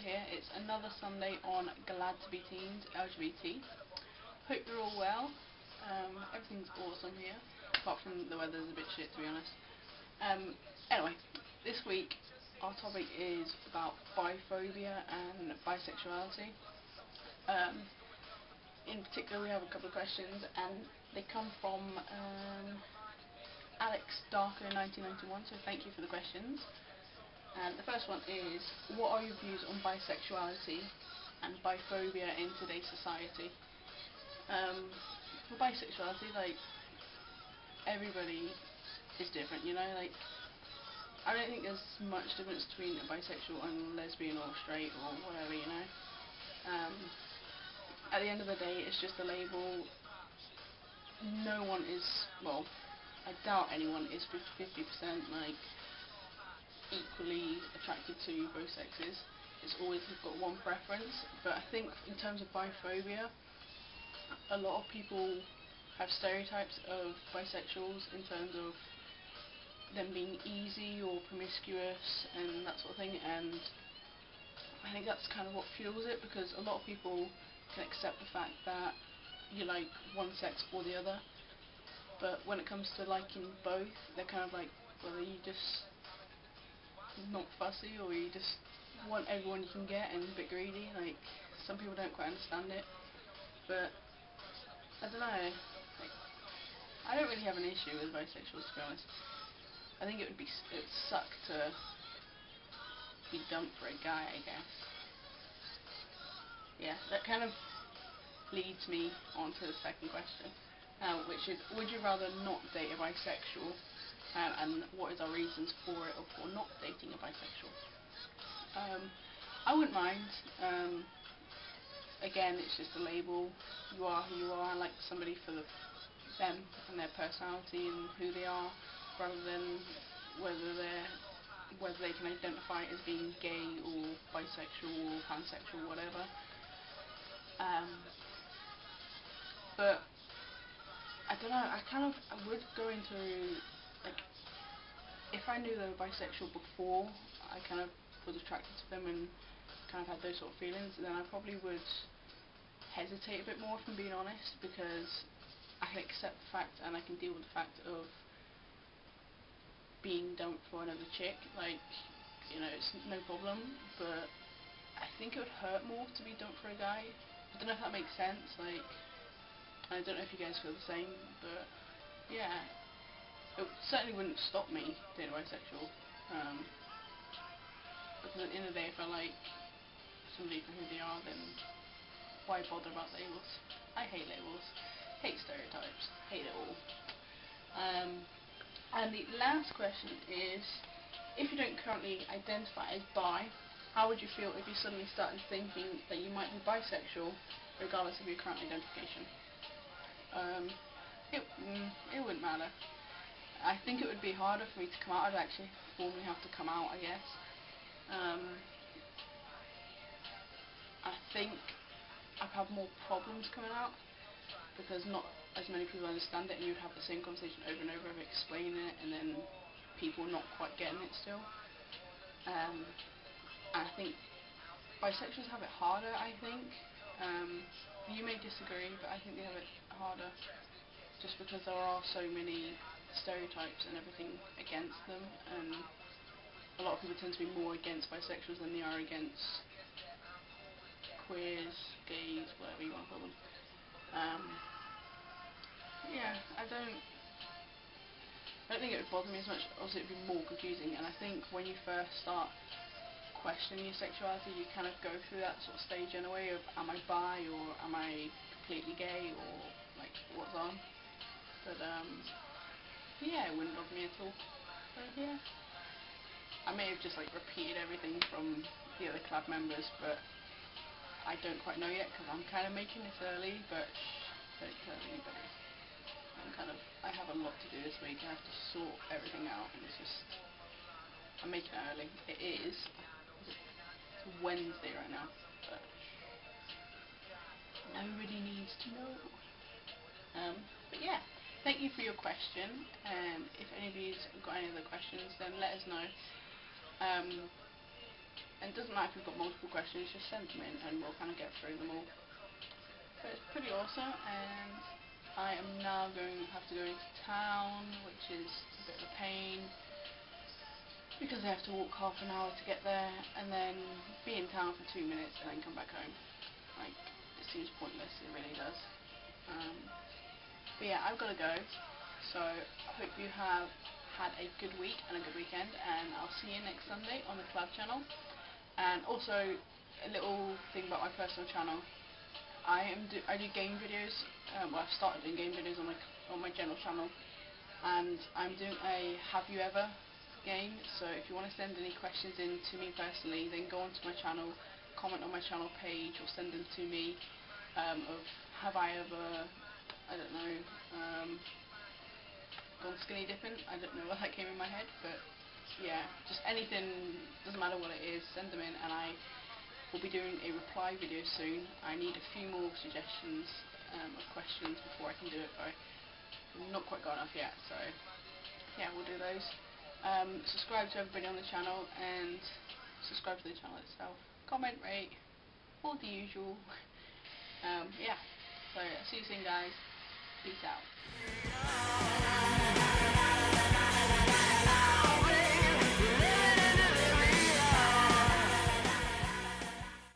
here. It's another Sunday on Glad to Be Teens LGBT. Hope you're all well. Everything's awesome here, apart from the weather's a bit shit, to be honest. Anyway, this week our topic is about biphobia and bisexuality. In particular, we have a couple of questions, and they come from Alex Darker in 1991, so thank you for the questions. And the first one is, what are your views on bisexuality and biphobia in today's society? For bisexuality, like, everybody is different, you know, like, I don't think there's much difference between a bisexual and lesbian or straight or whatever, you know. At the end of the day, it's just a label. No one is, well, I doubt anyone is 50% like equally attracted to both sexes. It's always got one preference. But I think in terms of biphobia, a lot of people have stereotypes of bisexuals in terms of them being easy or promiscuous and that sort of thing, and I think that's kind of what fuels it, because a lot of people can accept the fact that you like one sex or the other, but when it comes to liking both, they're kind of like, whether you just not fussy or you just want everyone you can get and a bit greedy. Like, some people don't quite understand it, but I don't know, like, I don't really have an issue with bisexuals, to be honest. I think it'd suck to be dumped for a guy, I guess. Yeah, that kind of leads me on to the second question, which is, would you rather not date a bisexual, and what is our reasons for it or for not dating a bisexual? I wouldn't mind. Again, it's just a label. You are who you are. I like somebody for them and their personality and who they are, rather than whether they can identify as being gay or bisexual or pansexual, whatever. But I don't know. I would go into, like, if I knew they were bisexual before I kind of was attracted to them and kind of had those sort of feelings, then I probably would hesitate a bit more, if I'm being honest, because I can accept the fact and I can deal with the fact of being dumped for another chick. Like, you know, it's no problem, but I think it would hurt more to be dumped for a guy. I don't know if that makes sense. Like, I don't know if you guys feel the same, but yeah, it certainly wouldn't stop me dating a bisexual, because at the end of the day, if I like somebody for who they are, then why bother about labels? I hate labels, hate stereotypes, hate it all. And the last question is, if you don't currently identify as bi, how would you feel if you suddenly started thinking that you might be bisexual, regardless of your current identification? It wouldn't matter. I think it would be harder for me to come out. I'd actually formally have to come out, I guess. I think I'd have more problems coming out, because not as many people understand it, and you'd have the same conversation over and over of explaining it, and then people not quite getting it still. And I think bisexuals have it harder, I think. You may disagree, but I think they have it harder, just because there are so many stereotypes and everything against them, and a lot of people tend to be more against bisexuals than they are against queers, gays, whatever you want to call them. Yeah, I don't think it would bother me as much. Obviously, it would be more confusing, and I think when you first start questioning your sexuality, you kind of go through that sort of stage in a way of, am I bi, or am I completely gay, or like, what's on? But yeah, it wouldn't bother me at all. But yeah, I may have just like repeated everything from the other club members, but I don't quite know yet, because I'm kind of making this early, but don't tell anybody. I have a lot to do this week. I have to sort everything out, and it's just, I'm making it early. It is, it's Wednesday right now, but nobody needs to know. But yeah, thank you for your question, and if any of you's got any other questions, then let us know. And it doesn't matter if you've got multiple questions, just send them in and we'll kind of get through them all. But it's pretty awesome, and I am now going to have to go into town, which is a bit of a pain, because I have to walk half an hour to get there, and then be in town for 2 minutes and then come back home. Like, it seems pointless, it really does. But yeah, I've got to go, so I hope you have had a good week and a good weekend, and I'll see you next Sunday on the Club channel. And also, a little thing about my personal channel, I do game videos. Well, I've started doing game videos on my general channel, and I'm doing a Have You Ever game. So if you want to send any questions in to me personally, then go onto my channel, comment on my channel page, or send them to me. Of have I ever, I don't know, gone skinny dipping? I don't know what that came in my head, but yeah, just anything, doesn't matter what it is, send them in, and I will be doing a reply video soon. I need a few more suggestions of questions before I can do it, but I've not quite got enough yet, so yeah, we'll do those. Subscribe to everybody on the channel, and subscribe to the channel itself. Comment, rate, all the usual. Yeah, so I'll see you soon, guys. Peace out.